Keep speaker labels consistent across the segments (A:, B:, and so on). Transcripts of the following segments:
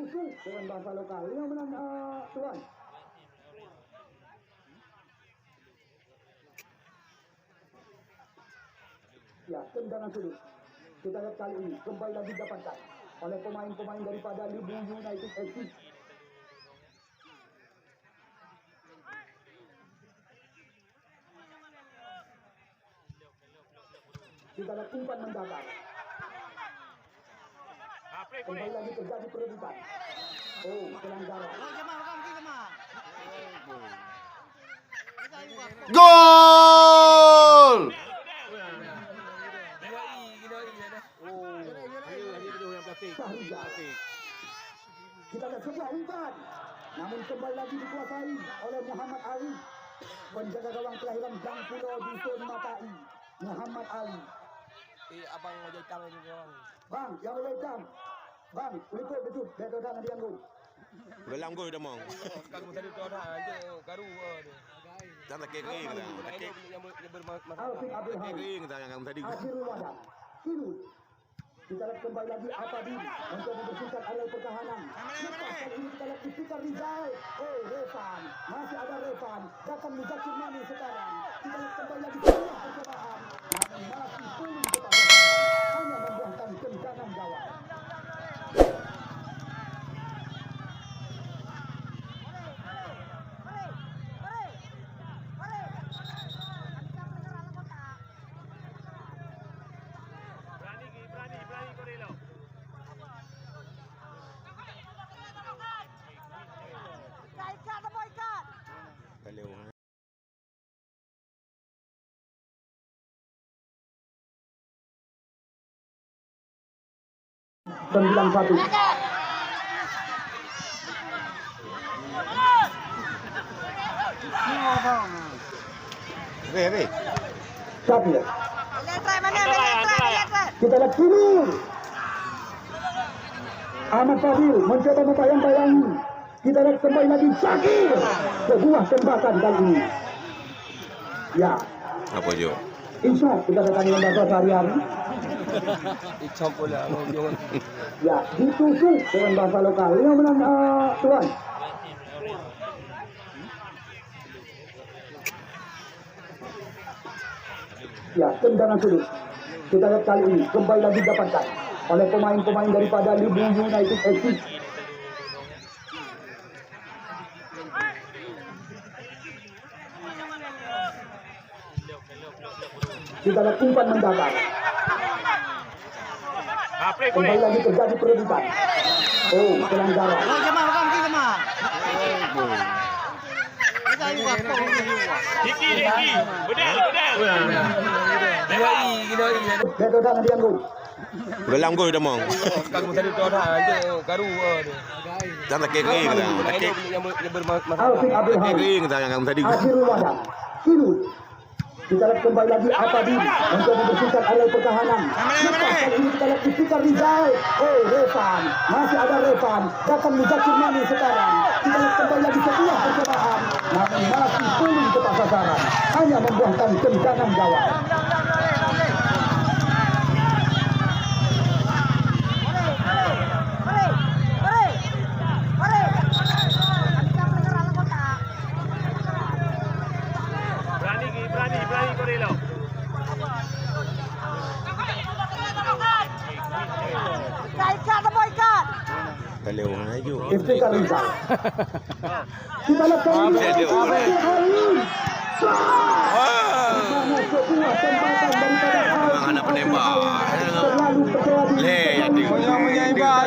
A: ditutup dengan bahasa lokal. Yang menang tuan. Ya, tendangan sudut. Kita lihat kali ini kembali lagi didapatkan oleh pemain-pemain daripada Libu United FC. Kita lihat umpan mendatar. Kembali lagi terjadi perebutan. Oh, pelanggaran.
B: Gol!
A: Kita lihat sebuah umpan, namun kembali lagi dikuasai oleh Muhammad Ali, penjaga gawang kelahiran Jangpulo Dusun Matai, Muhammad Ali.
C: Abang wajah hitam ini bang.
A: Bang, yang wajah hitam. Bang, ikut betul. Betul dah nanti yang gol.
B: Dalam gol dah mong.
C: Kamu tadi tu ada aja garu dia.
B: Jangan kering dah.
A: Alvin Abdul Hamid.
B: Kering dah yang kamu tadi.
A: Akhirul Wada. Kirut. Kita lihat kembali lagi Apadi mencoba bersihkan area pertahanan. Lepas kali ini kita lihat Istiqar Rizal. Oh, Revan. Masih ada Revan. Datang Muzakir Mani sekarang. Kita lihat kembali lagi sebuah percobaan. Namun masih sulit kepada sasaran. Hanya membuahkan tendangan gawang. Sembilan satu.
B: Weh.
A: Syakir. Kita lihat kiri. Ahmad Fadil mencoba membayang-bayangi. Kita lihat kembali lagi Syakir. Sebuah tembakan kali ini. Ya.
B: Apa jo?
A: Insya kita datang dengan bahasa sehari-hari.
C: Icam pula jangan.
A: Ya, ditutup dengan bahasa lokal. Yang menang tuan. Ya, tendangan sudut. Kita lihat kali ini kembali lagi didapatkan oleh pemain-pemain daripada Libu United FC. Kita lihat umpan mendatar. Kembali lagi terjadi perebutan. Oh, pelanggaran.
D: Diki, bedal.
A: Betul dah nanti yang gol.
B: Dalam gol dah mong.
C: Kamu tadi tu ada aja garu dia.
B: Jangan kering dah.
A: Alvin Abdul Hamid.
B: Kering dah yang kamu tadi.
A: Akhirul Wada. Kirut. Kita lihat kembali lagi Apadi mencoba bersihkan area pertahanan. Lepas kali ini kita lihat Istiqar Rizal. Oh, Revan. Masih ada Revan. Datang Muzakir Mani sekarang. Kita lihat kembali lagi sebuah percobaan. Namun masih sulit kepada sasaran. Hanya membuahkan tendangan gawang.
D: Berani Korelo.
B: Kalau ayo.
A: Istiqar Rizal. Kita lihat kembali lagi sebuah tembakan daripada
B: Memang anak penembak.
A: terlalu percaya diri.
B: Menyembah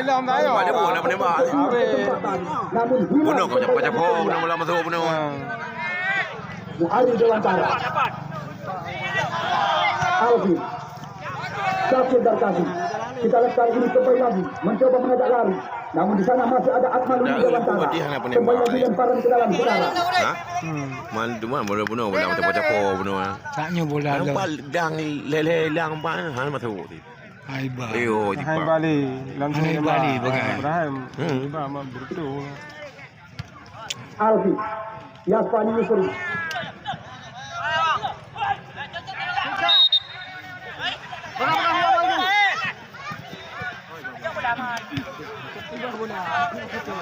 B: ilham tayo. Ada pun nak penembak.
A: Namun
B: Bunuh kau cepat-cepat bunuh masuk bunuh.
A: Muhari Dewantara. Alvin. Syakir Darkasi. Kita lihat kali ini kembali lagi mencoba mengajak lari. Namun di sana masih ada Akmalul Dewantara. Kembali lagi lemparan ke dalam sekarang.
B: Ha? Mana boleh bunuh bola cepat-cepat bunuh.
E: Taknya bola dah.
B: Nampak dang lelang pan hal masuk.
E: Hai ba.
B: Ayo
F: Hai
B: cepat.
F: Bali, langsung
E: Hai Bali, bagai.
F: Ibrahim. Ibrahim betul.
A: Alvin. Yasfani Yusri.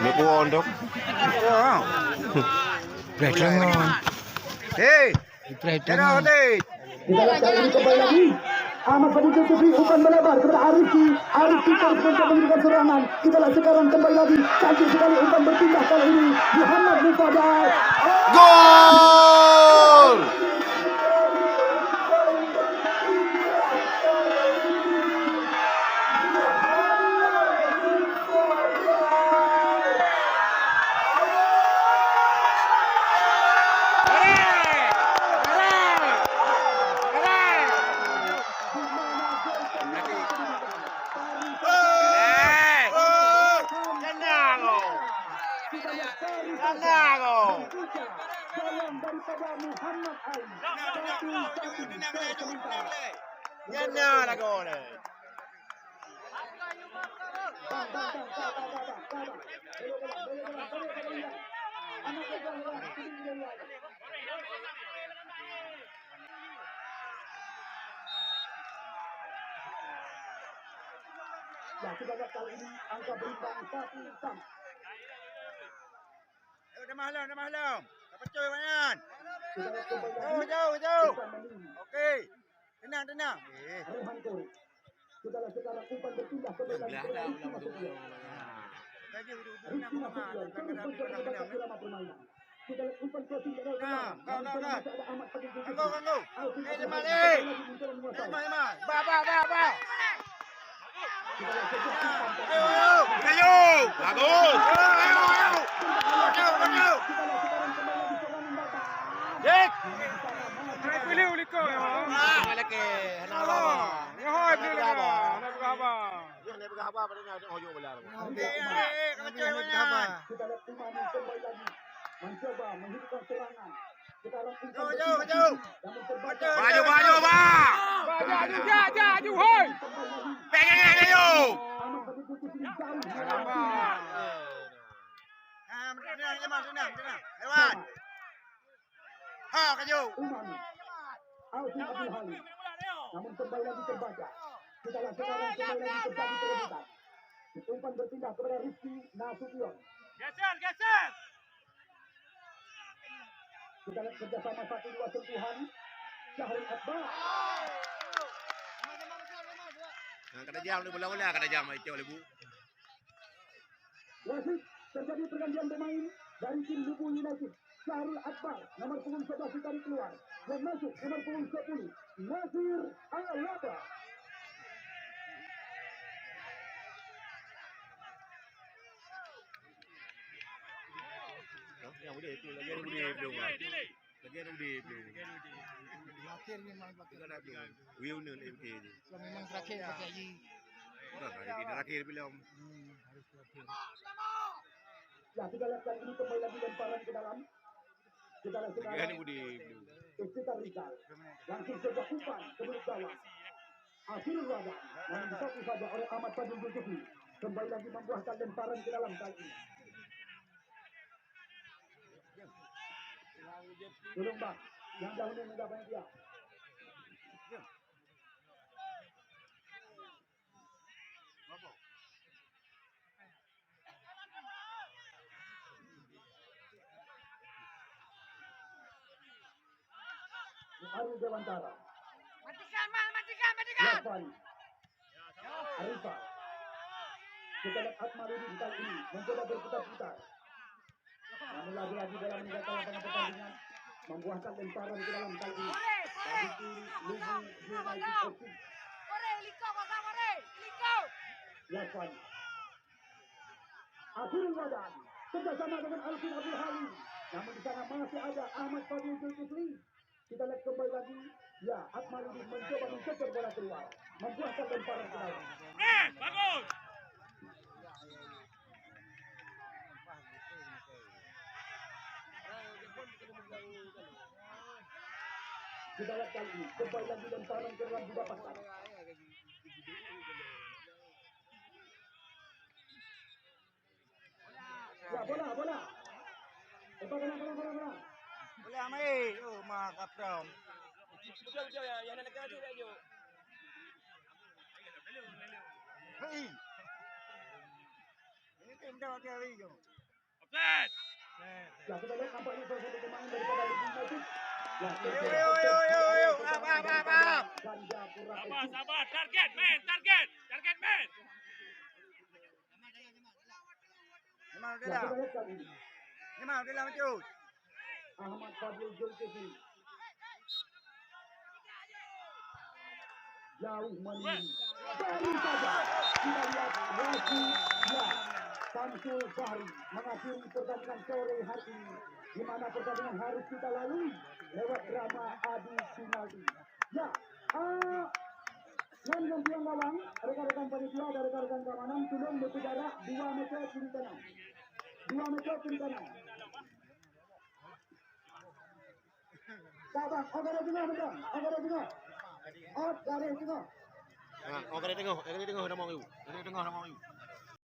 F: Ni kuon dok.
E: Break lengon.
F: Hei,
E: Break
F: jangan
E: lengon.
F: hati.
A: Kita lihat kali ini kembali lagi. Ahmad Fadil Zulkifli umpan melebar kepada Arifki. Arifki terus mencoba memberikan serangan. Kita lihat sekarang kembali lagi. Cantik sekali umpan berpindah kali ini. Muhammad Mufadal.
F: Gol!
A: Jalan daripada Muhammad Ali. Ya, kita lihat kali ini angka berimbang 1-1.
F: Dah malam. Dapat cuy banyak.
A: Kita lihat kembali lagi.
F: Jauh.
A: Umpan Melini.
F: Okey. Tenang.
A: Rehan Kori. Kita lihat sekarang umpan berpindah ke belakang. Rizky Nasution. Kita lihat umpan crossing ke dalam.
F: Kau.
A: Ada Ahmad Fadil Zulkifli.
F: Kau.
A: Alvin
F: Eh,
A: Abdul
F: Leman,
A: Hadi
F: eh.
A: lagi mencoba menguasai.
F: Ba.
A: Kita lihat sejak umpan ke
F: Ayo. Bagus. Ayo.
A: Kita lihat sekarang kembali lagi serangan datang.
F: Dek.
B: Naik pilih uliko ya.
F: Laki.
B: Ya hoi pilih lagi. Naik berapa?
F: Kau cuy banyak.
A: Kita lihat Imani kembali lagi mencoba menghidupkan serangan. Sekarang umpan
F: Jauh.
A: berpindah. Namun terbakar.
F: Baju, ba.
B: Jaju hoi.
F: Pegang ayo.
A: Ahmad Fadil Zulkifli jauh.
B: Alamak.
F: Tenang. Lewat. Ha, kaju.
A: Imani. Alvin Abdul Hadi. Namun kembali lagi terbaca. Kita lihat sekarang kembali lagi terjadi perebutan. Umpan berpindah kepada Rizky Nasution.
D: Geser.
A: Kita lihat kerjasama 1-2 sentuhan. Syahrul Akbar.
F: Kena jam ni bola kena jam itu lebu.
A: Wasit terjadi pergantian pemain dari tim Lubu United. Syahrul Akbar nomor punggung 11 ditarik keluar dan masuk nomor punggung 10 Nasir Alaba.
F: Yang boleh tu lagi ada boleh belum.
D: Delay.
F: Lagi ada boleh belum.
E: Terakhir memang pakai.
F: Kita nak belum. Wiunan MK je.
E: Memang terakhir pakai Yi.
F: Dah hari terakhir belum.
E: Harus terakhir.
A: Ya, kita lihat kali ini kembali lagi lemparan ke dalam. Kita lihat
F: Lagi ada
A: sekarang
F: boleh belum.
A: Istiqlal Rizal langsung sebuah umpan ke belut gawang. Akhirul Wada namun disapu saja oleh Ahmad Fadil Zulkifli. Kembali lagi membuahkan lemparan ke dalam kali ini. Tolong Bang, yang dahulu mudah banyak dia. Ari Dewantara. Yafan. Arifah. Kita lihat Akmaludin kali ini mencoba berputar-putar. Namun lagi-lagi dalam meninggalkan lapangan pertandingan membuahkan lemparan ke dalam kali ini. Dari tim Lubu United FC. Yafan. Akhirul Wadan kerjasama dengan Alvin Abdul Hadi. Namun di sana masih ada Ahmad Fadil Zulkifli. Kita lihat kembali lagi. Ya, Akmaludin mencoba mencecer bola keluar. Membuahkan lemparan ke dalam.
D: Bagus.
A: Kita lihat kali ini kembali lagi lemparan ke dalam didapatkan. Ya, bola. Bola.
F: Boleh amai. Oh, mak kaprom.
C: Betul yang nak kena tu dia.
F: Hei.
D: Offset.
A: Ya, kita lihat nampaknya salah satu pemain daripada Leeds United. Ya, Ganja kurang
D: Sabar,
A: efektif.
D: sabar. Target, man. Target. Target, man.
A: Ya, kita lihat kali ini. Ahmad Fadil Zulkifli. Jauh menang. Baru saja kita lihat Rashid ya Samsul Bahri mengakhiri pertandingan sore hari ini, di mana pertandingan harus kita lalui lewat drama adu penalti. Ya, yang tiang gawang, rekan-rekan panitia dan rekan-rekan keamanan tolong berbicara 2 meter kiri kanan. 2 meter kiri kanan. Sabar, agak tengah betul, agak tengah. Garis tengah.
F: Orang kena tengok dah mau you. Kena tengok dah mau you.